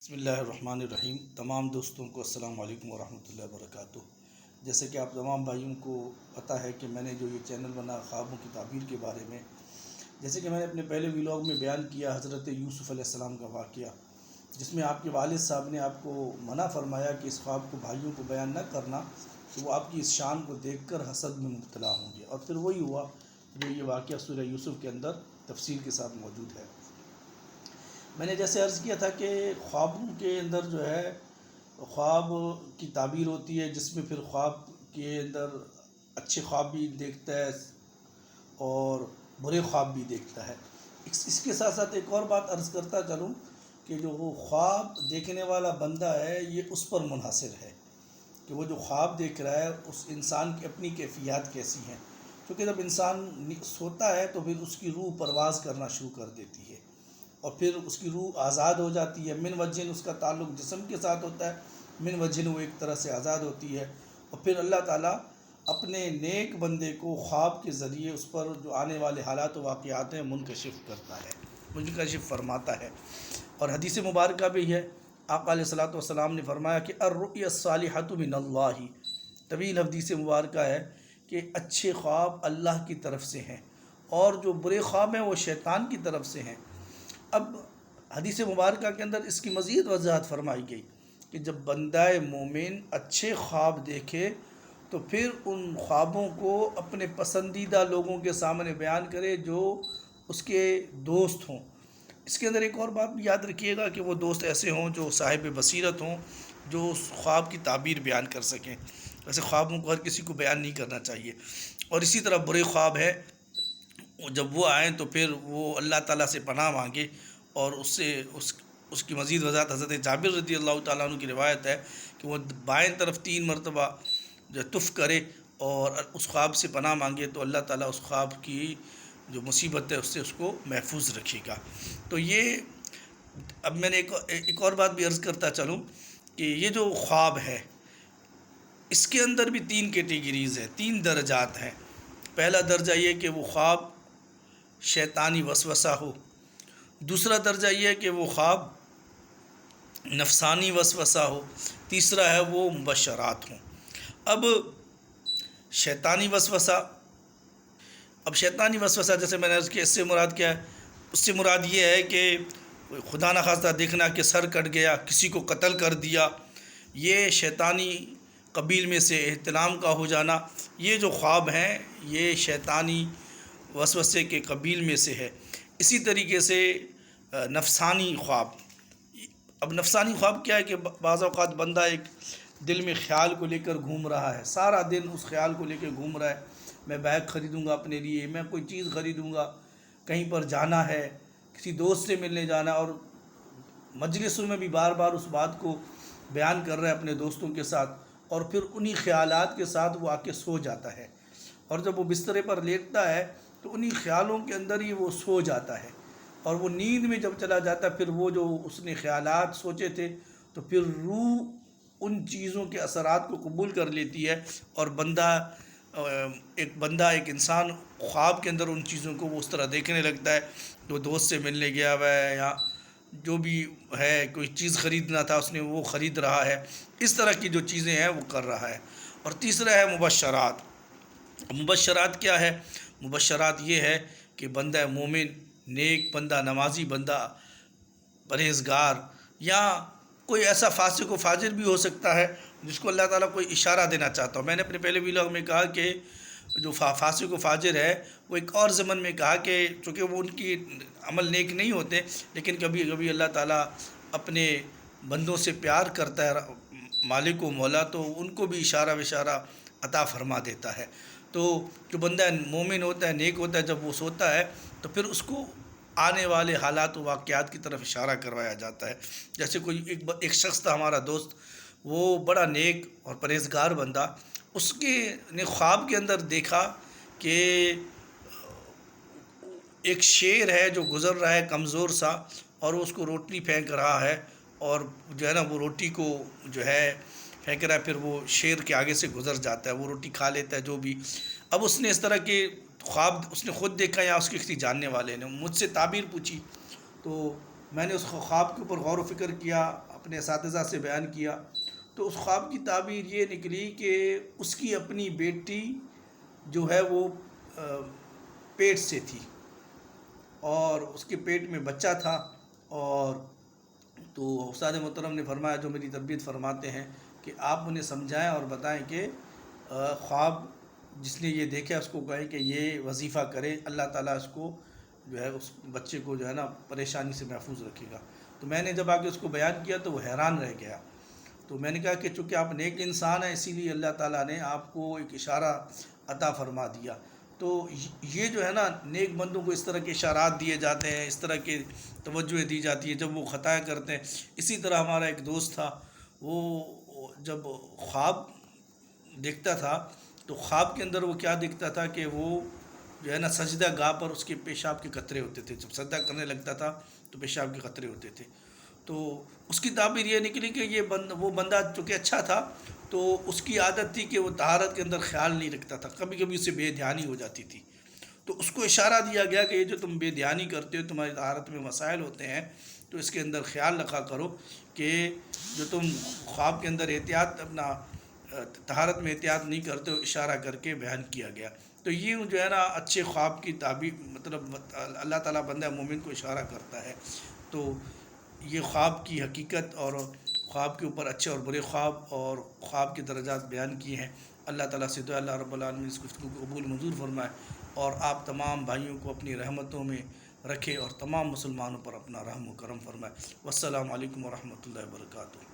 بسم اللہ الرحمن الرحیم۔ تمام دوستوں کو السلام علیکم ورحمۃ اللہ وبرکاتہ۔ جیسے کہ آپ تمام بھائیوں کو پتہ ہے کہ میں نے جو یہ چینل بنا خوابوں کی تعبیر کے بارے میں، جیسے کہ میں نے اپنے پہلے ویلاگ میں بیان کیا حضرت یوسف علیہ السلام کا واقعہ، جس میں آپ کے والد صاحب نے آپ کو منع فرمایا کہ اس خواب کو بھائیوں کو بیان نہ کرنا، کہ وہ آپ کی اس شان کو دیکھ کر حسد میں مبتلا ہوں گے، اور پھر وہی ہوا جو یہ واقعہ سورہ یوسف کے اندر تفصیل کے ساتھ موجود ہے۔ میں نے جیسے عرض کیا تھا کہ خوابوں کے اندر جو ہے خواب کی تعبیر ہوتی ہے، جس میں پھر خواب کے اندر اچھے خواب بھی دیکھتا ہے اور برے خواب بھی دیکھتا ہے۔ اس کے ساتھ ساتھ ایک اور بات عرض کرتا چلوں کہ جو وہ خواب دیکھنے والا بندہ ہے یہ اس پر منحصر ہے کہ وہ جو خواب دیکھ رہا ہے اس انسان کی اپنی کیفیات کیسی ہیں، کیونکہ جب انسان سوتا ہے تو پھر اس کی روح پرواز کرنا شروع کر دیتی ہے، اور پھر اس کی روح آزاد ہو جاتی ہے۔ من وجہن اس کا تعلق جسم کے ساتھ ہوتا ہے، من وجہن وہ ایک طرح سے آزاد ہوتی ہے، اور پھر اللہ تعالیٰ اپنے نیک بندے کو خواب کے ذریعے اس پر جو آنے والے حالات و واقعات ہیں منکشف کرتا ہے، منکشف فرماتا ہے۔ اور حدیث مبارکہ بھی ہے، آقا علیہ الصلوۃ والسلام نے فرمایا کہ الرؤیا الصالحۃ من اللہ، طویل حدیث مبارکہ ہے کہ اچھے خواب اللہ کی طرف سے ہیں اور جو برے خواب ہیں وہ شیطان کی طرف سے ہیں۔ اب حدیث مبارکہ کے اندر اس کی مزید وضاحت فرمائی گئی کہ جب بندہ مومن اچھے خواب دیکھے تو پھر ان خوابوں کو اپنے پسندیدہ لوگوں کے سامنے بیان کرے جو اس کے دوست ہوں۔ اس کے اندر ایک اور بات بھی یاد رکھیے گا کہ وہ دوست ایسے ہوں جو صاحب بصیرت ہوں، جو اس خواب کی تعبیر بیان کر سکیں۔ ویسے خوابوں کو ہر کسی کو بیان نہیں کرنا چاہیے۔ اور اسی طرح برے خواب ہے، جب وہ آئیں تو پھر وہ اللہ تعالیٰ سے پناہ مانگے، اور اس کی مزید وضاحت حضرت جابر رضی اللہ تعالیٰ عنہ کی روایت ہے کہ وہ بائیں طرف 3 مرتبہ جو تف کرے اور اس خواب سے پناہ مانگے تو اللہ تعالیٰ اس خواب کی جو مصیبت ہے اس سے اس کو محفوظ رکھے گا۔ تو یہ اب میں نے ایک اور بات بھی عرض کرتا چلوں کہ یہ جو خواب ہے اس کے اندر بھی 3 کیٹیگریز ہیں، 3 درجات ہیں۔ پہلا درجہ یہ کہ وہ خواب شیطانی وسوسہ ہو، دوسرا درجہ یہ ہے کہ وہ خواب نفسانی وسوسہ ہو، تیسرا ہے وہ مبشرات ہوں۔ اب شیطانی وسوسہ، جیسے میں نے عرض کیا اس سے مراد کیا ہے؟ اس سے مراد یہ ہے کہ خدا نخواستہ دیکھنا کہ سر کٹ گیا، کسی کو قتل کر دیا، یہ شیطانی قبیل میں سے احتلام کا ہو جانا، یہ جو خواب ہیں یہ شیطانی وسوسے کے قبیل میں سے ہے۔ اسی طریقے سے نفسانی خواب، اب نفسانی خواب کیا ہے کہ بعض اوقات بندہ ایک دل میں خیال کو لے کر گھوم رہا ہے، سارا دن اس خیال کو لے کے گھوم رہا ہے، میں بیگ خریدوں گا اپنے لیے، میں کوئی چیز خریدوں گا، کہیں پر جانا ہے، کسی دوست سے ملنے جانا، اور مجلسوں میں بھی بار بار اس بات کو بیان کر رہا ہے اپنے دوستوں کے ساتھ، اور پھر انہی خیالات کے ساتھ وہ آ کے سو جاتا ہے، اور جب وہ بسترے پر لیٹتا ہے تو انہی خیالوں کے اندر ہی وہ سو جاتا ہے، اور وہ نیند میں جب چلا جاتا ہے پھر وہ جو اس نے خیالات سوچے تھے تو پھر روح ان چیزوں کے اثرات کو قبول کر لیتی ہے، اور ایک انسان خواب کے اندر ان چیزوں کو وہ اس طرح دیکھنے لگتا ہے کہ وہ دوست سے ملنے گیا ہوا ہے، یا جو بھی ہے کوئی چیز خریدنا تھا اس نے وہ خرید رہا ہے، اس طرح کی جو چیزیں ہیں وہ کر رہا ہے۔ اور تیسرا ہے مبشرات۔ مبشرات کیا ہے؟ مبشرات یہ ہے کہ بندہ مومن، نیک بندہ، نمازی بندہ، پرہیزگار، یا کوئی ایسا فاسق و فاجر بھی ہو سکتا ہے جس کو اللہ تعالیٰ کوئی اشارہ دینا چاہتا ہو۔ میں نے اپنے پہلے ویلاگ میں کہا کہ جو فاسق و فاجر ہے وہ ایک اور ضمن میں کہا کہ چونکہ وہ ان کی عمل نیک نہیں ہوتے، لیکن کبھی کبھی اللہ تعالیٰ اپنے بندوں سے پیار کرتا ہے مالک و مولا، تو ان کو بھی اشارہ وشارہ عطا فرما دیتا ہے۔ تو جو بندہ مومن ہوتا ہے، نیک ہوتا ہے، جب وہ سوتا ہے تو پھر اس کو آنے والے حالات و واقعات کی طرف اشارہ کروایا جاتا ہے۔ جیسے کوئی ایک شخص تھا ہمارا دوست، وہ بڑا نیک اور پرہیزگار بندہ، اس کے نے خواب کے اندر دیکھا کہ ایک شیر ہے جو گزر رہا ہے کمزور سا، اور وہ اس کو روٹی پھینک رہا ہے، اور جو ہے نا وہ روٹی کو جو ہے پھینک رہا ہے، پھر وہ شیر کے آگے سے گزر جاتا ہے، وہ روٹی کھا لیتا ہے جو بھی۔ اب اس نے اس طرح کے خواب اس نے خود دیکھا یا اس کے کسی جاننے والے نے مجھ سے تعبیر پوچھی، تو میں نے اس خواب کے اوپر غور و فکر کیا، اپنے اساتذہ سے بیان کیا تو اس خواب کی تعبیر یہ نکلی کہ اس کی اپنی بیٹی جو ہے وہ پیٹ سے تھی اور اس کے پیٹ میں بچہ تھا، اور تو استاد محترم نے فرمایا، جو میری تربیت فرماتے ہیں، کہ آپ انہیں سمجھائیں اور بتائیں کہ خواب جس نے یہ دیکھا اس کو کہیں کہ یہ وظیفہ کرے، اللہ تعالیٰ اس کو جو ہے اس بچے کو جو ہے نا پریشانی سے محفوظ رکھے گا۔ تو میں نے جب آگے اس کو بیان کیا تو وہ حیران رہ گیا۔ تو میں نے کہا کہ چونکہ آپ نیک انسان ہیں اسی لیے اللہ تعالیٰ نے آپ کو ایک اشارہ عطا فرما دیا۔ تو یہ جو ہے نا نیک بندوں کو اس طرح کے اشارات دیے جاتے ہیں، اس طرح کے توجہ دی جاتی ہے جب وہ خطائیں کرتے ہیں۔ اسی طرح ہمارا ایک دوست تھا، وہ جب خواب دیکھتا تھا تو خواب کے اندر وہ کیا دیکھتا تھا کہ وہ جو ہے نا سجدہ گاہ پر اس کے پیشاب کے قطرے ہوتے تھے، جب سجدہ کرنے لگتا تھا تو پیشاب کے قطرے ہوتے تھے۔ تو اس کی تعبیر یہ نکلی کہ وہ بندہ چونکہ اچھا تھا تو اس کی عادت تھی کہ وہ طہارت کے اندر خیال نہیں رکھتا تھا، کبھی کبھی اسے بے دھیانی ہو جاتی تھی۔ تو اس کو اشارہ دیا گیا کہ یہ جو تم بے دھیانی کرتے ہو، تمہاری طہارت میں مسائل ہوتے ہیں، تو اس کے اندر خیال رکھا کرو کہ جو تم خواب کے اندر احتیاط اپنا طہارت میں احتیاط نہیں کرتے ہو، اشارہ کر کے بیان کیا گیا۔ تو یہ جو ہے نا اچھے خواب کی تعبیر، مطلب اللہ تعالیٰ بندہ مومن کو اشارہ کرتا ہے۔ تو یہ خواب کی حقیقت اور خواب کے اوپر اچھے اور برے خواب اور خواب کے درجات بیان کیے ہیں۔ اللہ تعالیٰ سے دعا اللہ رب العالمین اس گفتگو کو قبول منظور فرمائے اور آپ تمام بھائیوں کو اپنی رحمتوں میں رکھے اور تمام مسلمانوں پر اپنا رحم و کرم فرمائے۔ والسلام علیکم ورحمۃ اللہ وبرکاتہ۔